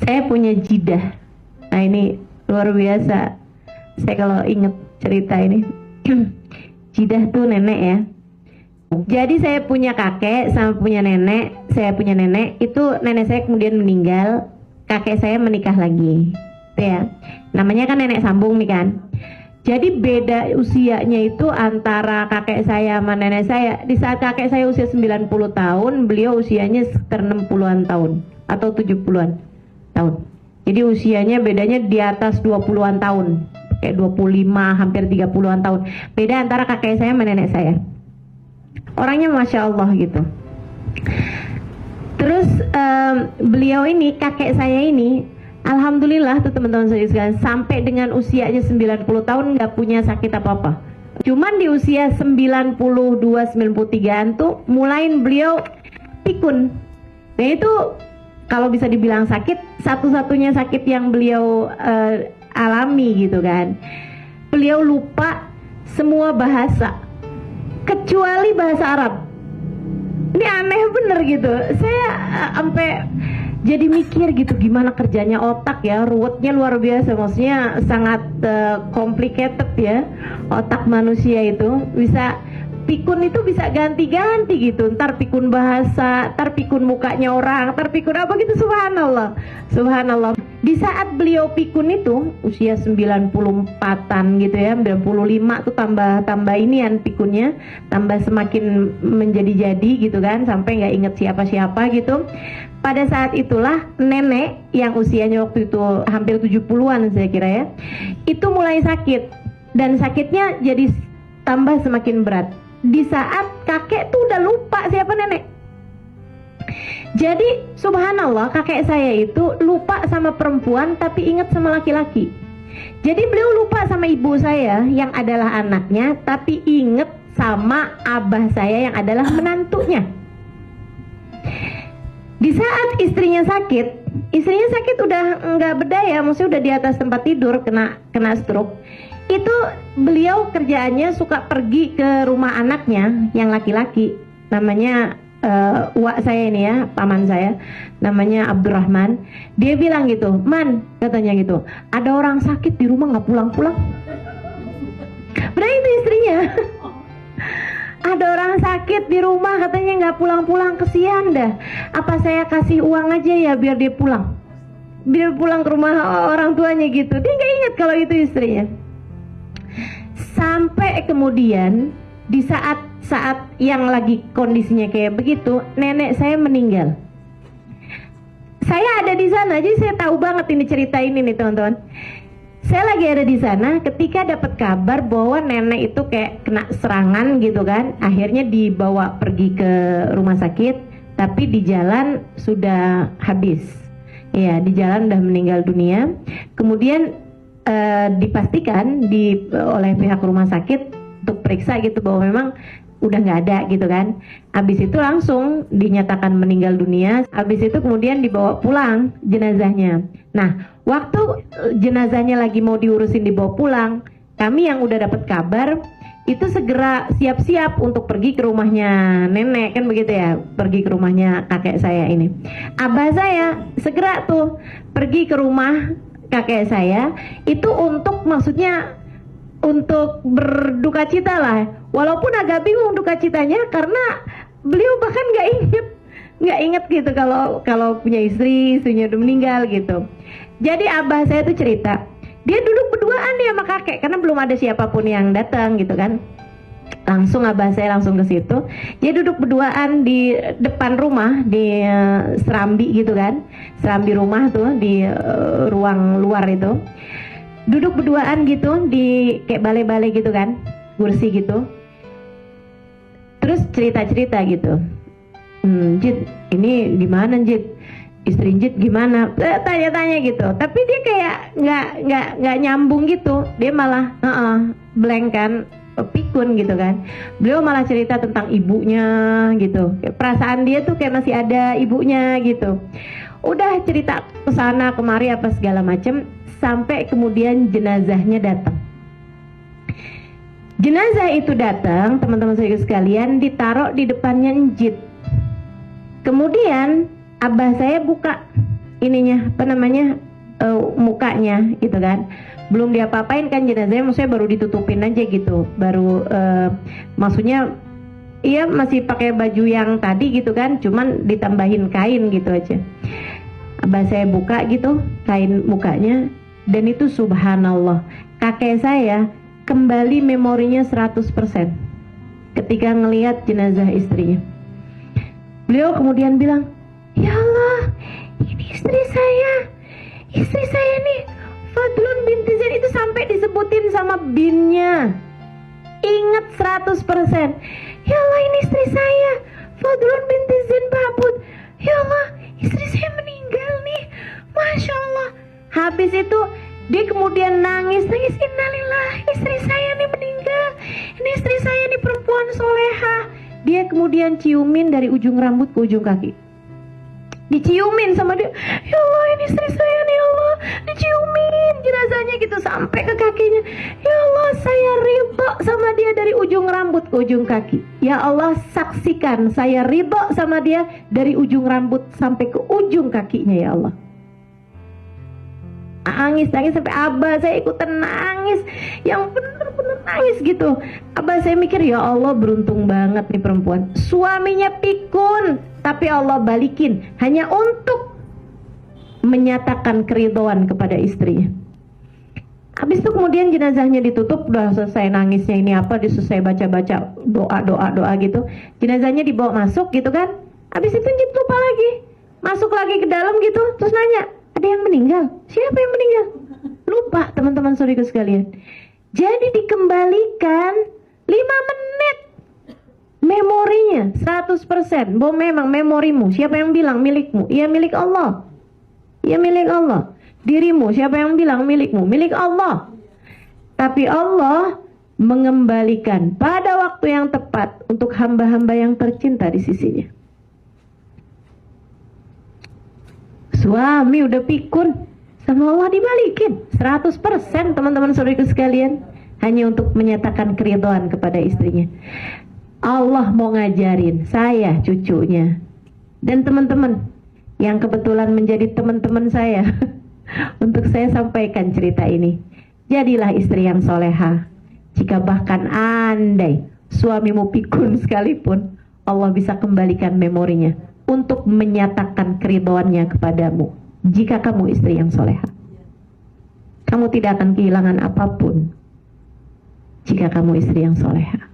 Saya punya jidah. Nah ini luar biasa. Saya kalau inget cerita ini, jidah tuh nenek ya. Jadi saya punya kakek sama punya nenek. Saya punya nenek, itu nenek saya kemudian meninggal. Kakek saya menikah lagi, itu ya. Namanya kan nenek sambung nih kan. Jadi beda usianya itu antara kakek saya sama nenek saya. Di saat kakek saya usia 90 tahun, beliau usianya sekitar 60-an tahun atau 70-an tahun. Jadi usianya bedanya di atas 20-an tahun, kayak 25 hampir 30-an tahun. Beda antara kakek saya sama nenek saya. Orangnya Masya Allah gitu. Terus beliau ini, kakek saya ini, alhamdulillah tuh teman-teman saya sekalian, sampai dengan usianya 90 tahun nggak punya sakit apa-apa. Cuman di usia 92-93an tuh mulain beliau pikun. Dan itu kalau bisa dibilang sakit, satu-satunya sakit yang beliau alami gitu kan. Beliau lupa semua bahasa kecuali bahasa Arab. Ini aneh bener gitu. Saya sampai jadi mikir gitu, gimana kerjanya otak ya, ruwetnya luar biasa. Maksudnya sangat complicated ya otak manusia itu. Bisa pikun itu bisa ganti-ganti gitu. Ntar pikun bahasa, ntar pikun mukanya orang, ntar pikun apa gitu. Subhanallah, subhanallah. Di saat beliau pikun itu usia 94-an gitu ya, 95 tuh tambah inian pikunnya, tambah semakin menjadi-jadi gitu kan, sampai nggak inget siapa-siapa gitu. Pada saat itulah nenek yang usianya waktu itu hampir 70-an saya kira ya, itu mulai sakit, dan sakitnya jadi tambah semakin berat. Di saat kakek tuh udah lupa siapa nenek. Jadi subhanallah, kakek saya itu lupa sama perempuan tapi ingat sama laki-laki. Jadi beliau lupa sama ibu saya yang adalah anaknya, tapi ingat sama abah saya yang adalah menantunya. Di saat istrinya sakit udah nggak berdaya, maksudnya udah di atas tempat tidur kena stroke. Itu beliau kerjaannya suka pergi ke rumah anaknya yang laki-laki, namanya uak saya ini ya, paman saya, namanya Abdurrahman. Dia bilang gitu, "Man," katanya gitu, "ada orang sakit di rumah nggak pulang-pulang." Berarti itu istrinya. Ada orang sakit di rumah katanya nggak pulang-pulang, kesian dah. Apa saya kasih uang aja ya biar dia pulang, biar pulang ke rumah orang tuanya gitu. Dia nggak ingat kalau itu istrinya. Sampai kemudian di saat yang lagi kondisinya kayak begitu, nenek saya meninggal. Saya ada di sana, jadi saya tahu banget ini cerita ini nih teman-teman. Saya lagi ada di sana ketika dapat kabar bahwa nenek itu kayak kena serangan gitu kan. Akhirnya dibawa pergi ke rumah sakit, tapi di jalan sudah habis. Ya, di jalan udah meninggal dunia. Kemudian dipastikan oleh pihak rumah sakit untuk periksa gitu bahwa memang udah nggak ada gitu kan. Habis itu langsung dinyatakan meninggal dunia. Habis itu kemudian dibawa pulang jenazahnya. Nah, waktu jenazahnya lagi mau diurusin dibawa pulang, kami yang udah dapat kabar itu segera siap-siap untuk pergi ke rumahnya nenek, kan begitu ya, pergi ke rumahnya kakek saya ini. Abah saya segera tuh pergi ke rumah kakek saya itu untuk, maksudnya untuk berduka cita lah, walaupun agak bingung duka citanya karena beliau bahkan nggak inget gitu kalau punya istrinya udah meninggal gitu. Jadi abah saya tuh cerita, dia duduk berduaan nih sama kakek karena belum ada siapapun yang datang gitu kan. Langsung abah saya langsung ke situ, dia duduk berduaan di depan rumah, di serambi gitu kan, serambi rumah tuh di ruang luar itu. Duduk berduaan gitu di kayak balai-balai gitu kan, kursi gitu. Terus cerita-cerita gitu. Jid, ini gimana Jid? Istri Jid gimana? Tanya-tanya gitu. Tapi dia kayak nggak nyambung gitu. Dia malah blank kan, pikun gitu kan. Beliau malah cerita tentang ibunya gitu. Perasaan dia tuh kayak masih ada ibunya gitu. Udah cerita kesana kemari apa segala macem. Sampai kemudian jenazahnya datang. Jenazah itu datang, teman-teman saya sekalian, ditaruh di depannya Njit. Kemudian abah saya buka ininya apa namanya mukanya gitu kan, belum diapa-apain kan jenazahnya, maksudnya baru ditutupin aja gitu, baru maksudnya iya masih pakai baju yang tadi gitu kan, cuman ditambahin kain gitu aja. Abah saya buka gitu kain mukanya, dan itu subhanallah, kakek saya kembali memorinya 100% ketika ngelihat jenazah istrinya. Beliau kemudian bilang, ya Allah, ini istri saya nih Fadlun binti Zain, itu sampai disebutin sama binnya, ingat 100%. Ya Allah, ini istri saya Fadlun binti Zain Babut. Ya Allah, istri saya meninggal nih, Masya Allah. Habis itu dia kemudian nangis, innalillah, istri saya nih meninggal, ini istri saya nih perempuan soleha. Dia kemudian ciumin dari ujung rambut ke ujung kaki, diciumin sama dia. Ya Allah, ini istri saya nih, ya Allah, diciumin jenazahnya gitu sampai ke kakinya. Ya Allah, saya ridho sama dia dari ujung rambut ke ujung kaki. Ya Allah, saksikan saya ridho sama dia dari ujung rambut sampai ke ujung kakinya, ya Allah. Nangis sampai abah saya ikutan nangis, yang bener-bener nangis gitu. Abah saya mikir, ya Allah, beruntung banget nih perempuan, suaminya pikun tapi Allah balikin hanya untuk menyatakan keridhaan kepada istrinya. Habis itu kemudian jenazahnya ditutup, udah selesai nangisnya ini apa, selesai baca-baca doa gitu, jenazahnya dibawa masuk gitu kan. Habis itu lupa lagi, masuk lagi ke dalam gitu, terus nanya, ada yang meninggal? Siapa yang meninggal? Lupa teman-teman saudaraku sekalian. Jadi dikembalikan 5 menit memorinya 100%. Bahwa memang memorimu, siapa yang bilang milikmu? Iya, milik Allah. Iya, milik Allah. Dirimu, siapa yang bilang milikmu? Milik Allah. Tapi Allah mengembalikan pada waktu yang tepat untuk hamba-hamba yang tercinta di sisinya. Suami udah pikun, sama Allah dibalikin 100% teman-teman saudariku sekalian, hanya untuk menyatakan keridhaan kepada istrinya. Allah mau ngajarin saya, cucunya, dan teman-teman yang kebetulan menjadi teman-teman saya untuk saya sampaikan cerita ini. Jadilah istri yang soleha. Jika bahkan andai suamimu pikun sekalipun, Allah bisa kembalikan memorinya untuk menyatakan keridhaannya kepadamu. Jika kamu istri yang soleha, kamu tidak akan kehilangan apapun jika kamu istri yang soleha.